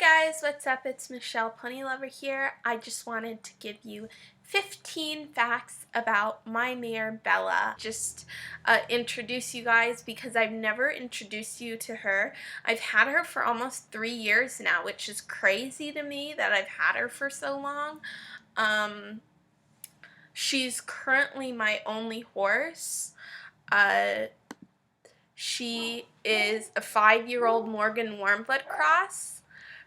guys, what's up? It's Michelle Pony Lover here. I just wanted to give you 15 facts about my mare Bella. Just introduce you guys because I've never introduced you to her. I've had her for almost 3 years now, which is crazy to me that I've had her for so long. She's currently my only horse. She is a 5-year-old Morgan Warmblood cross.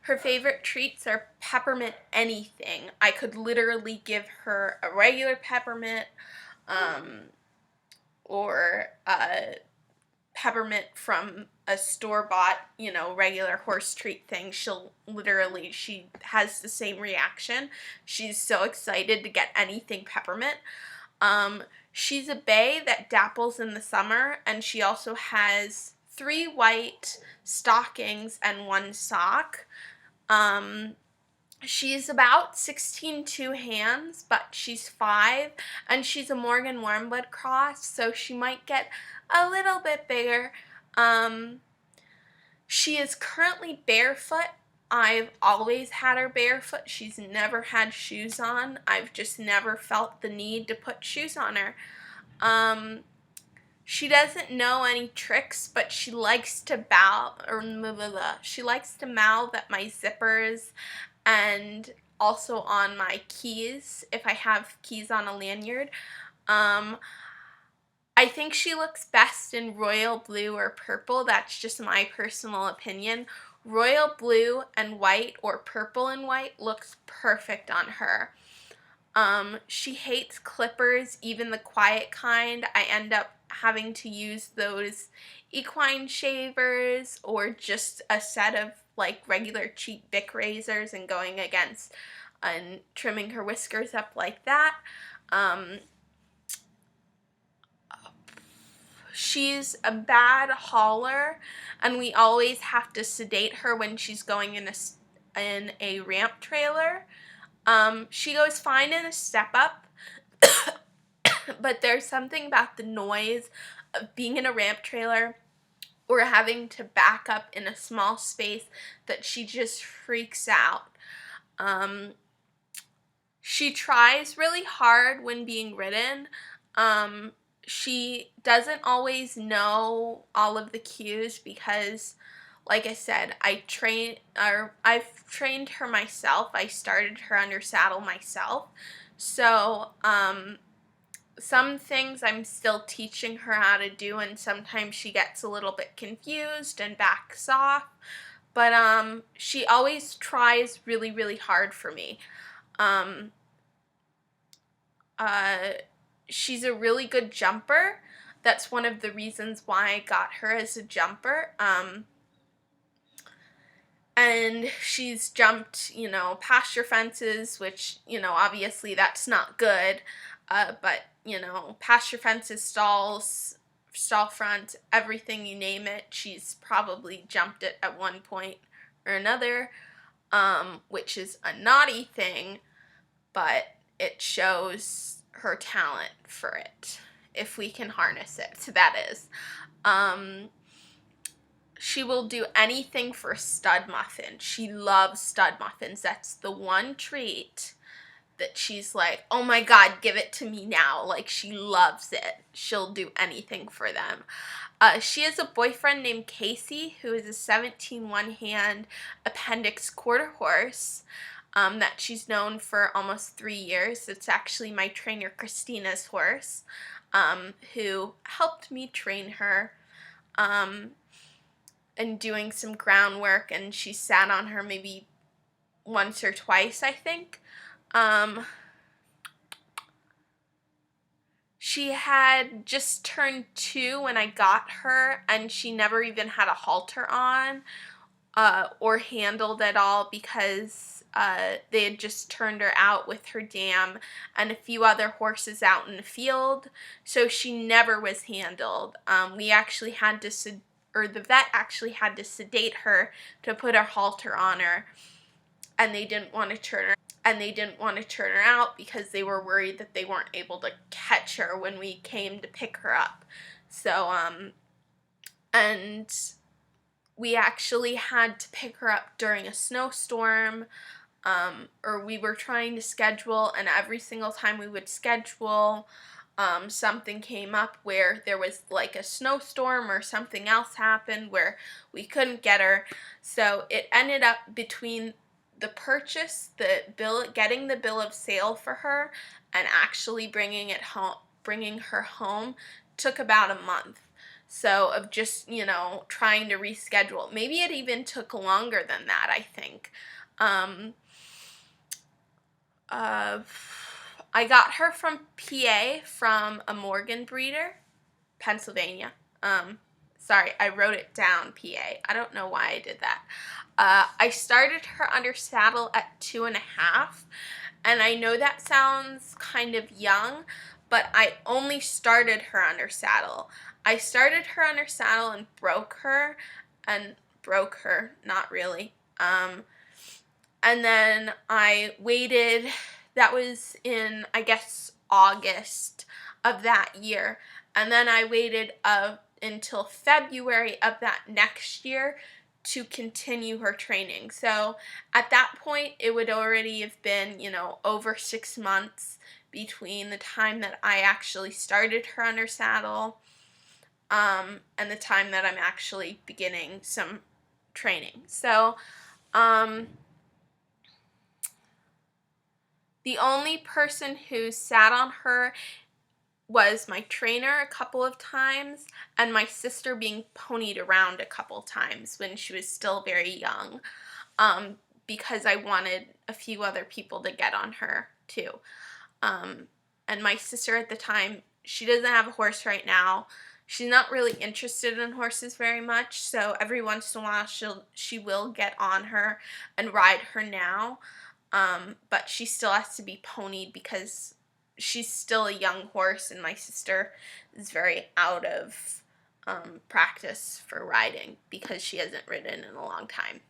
Her favorite treats are peppermint anything. I could literally give her a regular peppermint or a peppermint from a store-bought, regular horse treat thing. She has the same reaction. She's so excited to get anything peppermint. She's a bay that dapples in the summer, and she also has 3 white stockings and 1 sock. She's about 16 hands, but she's 5, and she's a Morgan Warmblood cross, so she might get a little bit bigger. She is currently barefoot. I've always had her barefoot. She's never had shoes on. I've just never felt the need to put shoes on her. She doesn't know any tricks, but she likes to she likes to mouth at my zippers and also on my keys if I have keys on a lanyard. I think she looks best in royal blue or purple. That's just my personal opinion. Royal blue and white or purple and white looks perfect on her. She hates clippers, even the quiet kind. I end up having to use those equine shavers or just a set of regular cheap Bic razors and going against and trimming her whiskers up like that. She's a bad hauler, and we always have to sedate her when she's going in a ramp trailer. She goes fine in a step-up, but there's something about the noise of being in a ramp trailer or having to back up in a small space that she just freaks out. She tries really hard when being ridden. She doesn't always know all of the cues because, like I said, I've trained her myself. I started her under saddle myself. So, some things I'm still teaching her how to do, and sometimes she gets a little bit confused and backs off. But, she always tries really, really hard for me. She's a really good jumper. That's one of the reasons why I got her as a jumper. And she's jumped, pasture fences, which, obviously that's not good. But, pasture fences, stalls, stall front, everything, you name it, she's probably jumped it at one point or another, which is a naughty thing, but it shows her talent for it, if we can harness it. So that is. She will do anything for stud muffin. She loves stud muffins. That's the one treat that she's like, oh my God, give it to me now. She loves it. She'll do anything for them. She has a boyfriend named Casey, who is a 17 one-hand appendix quarter horse that she's known for almost 3 years. It's actually my trainer Christina's horse, who helped me train her and doing some groundwork, and she sat on her maybe once or twice, I think. She had just turned 2 when I got her, and she never even had a halter on or handled at all because they had just turned her out with her dam and a few other horses out in the field, so she never was handled. We actually had to the vet actually had to sedate her to put a halter on her, and they didn't want to turn her out because they were worried that they weren't able to catch her when we came to pick her up. So and we actually had to pick her up during a snowstorm, or we were trying to schedule, and every single time we would schedule, something came up where there was like a snowstorm or something else happened where we couldn't get her. So it ended up between the purchase, getting the bill of sale for her, and actually bringing her home took about a month. So of just, trying to reschedule. Maybe it even took longer than that, I think. I got her from PA, from a Morgan breeder, Pennsylvania. Sorry, I wrote it down, PA. I don't know why I did that. I started her under saddle at 2.5, and I know that sounds kind of young, but I only started her under saddle. I started her under saddle and broke her, not really. And then I waited, that was in, I guess, August of that year. And then I waited until February of that next year to continue her training. So at that point, it would already have been, over 6 months between the time that I actually started her under saddle and the time that I'm actually beginning some training. So, the only person who sat on her was my trainer a couple of times, and my sister being ponied around a couple times when she was still very young, because I wanted a few other people to get on her too. And my sister at the time, she doesn't have a horse right now. She's not really interested in horses very much, so every once in a while she will get on her and ride her now. But she still has to be ponied because she's still a young horse, and my sister is very out of practice for riding because she hasn't ridden in a long time.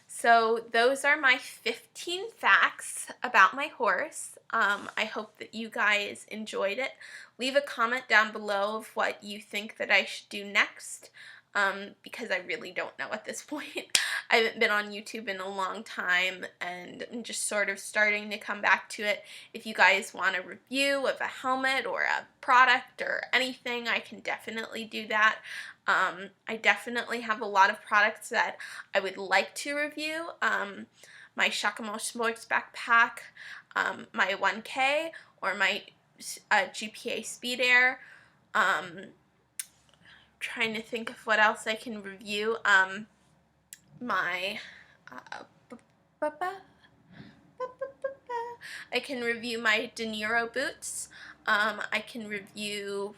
So those are my 15 facts about my horse. I hope that you guys enjoyed it. Leave a comment down below of what you think that I should do next, because I really don't know at this point. I haven't been on YouTube in a long time, and I'm just sort of starting to come back to it. If you guys want a review of a helmet or a product or anything, I can definitely do that. I definitely have a lot of products that I would like to review. My Shakamo Sports backpack, my 1K, or my GPA Speed Air. Trying to think of what else I can review. I can review my De Niro boots. I can review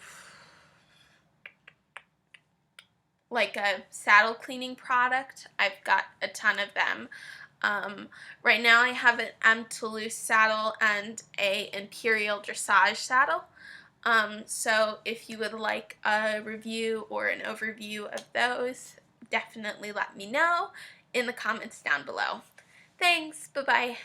like a saddle cleaning product. I've got a ton of them. Right now I have an M. Toulouse saddle and a Imperial Dressage saddle. So if you would like a review or an overview of those, definitely let me know in the comments down below. Thanks, bye-bye.